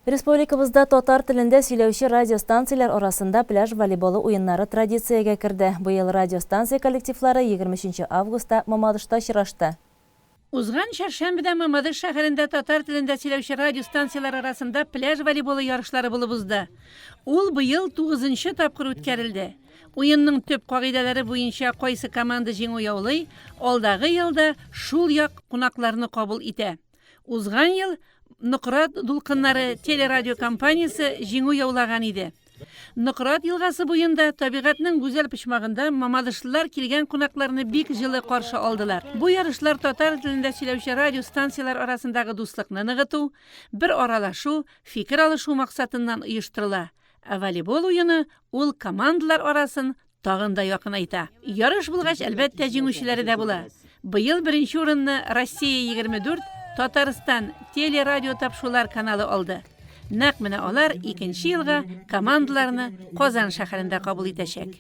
Республикабызда татар телендә сөйләүче радиостанциялар арасында пляж волейболы уеннары традициягә керде. Быел радиостанция коллективлары 23 августта Мамадышта очрашты. Узган чаршамбыда Мамадыш шәһәрендә татар телендә сөйләүче радиостанциялар арасында пляж волейболы ярышлары булып узды. Ул быел 9-нчы тапкыр үткәрелде. Уенның төп кагыйдәләре буенча кайсы команда җиңү яулый, алдагы елда шул як кунакларны кабул итә. Узган ел Нократ дулкыннары телерадио компаниясе җиңү яулаган иде. Нократ елгасы буенда табигатьнең гүзәл почмагында мамадышлылар килгән кунакларны бик җылы каршы алдылар. Бу ярышлар татар телендә сөйләүче радиостанциялар арасындагы дуслыкны ныгыту, бер аралашу, фикер алышу максатыннан оештырыла. Волейбол уены ул командалар арасын тагын да якынайта. Ярыш булгач, әлбәттә, җиңүчеләре дә була. Быел беренче урынны Россия 24, Татарстан телерадио тапшулар каналы алды. Нәкъ менә алар 2нче елга командаларны Казан шәһәрендә кабул итәчәк.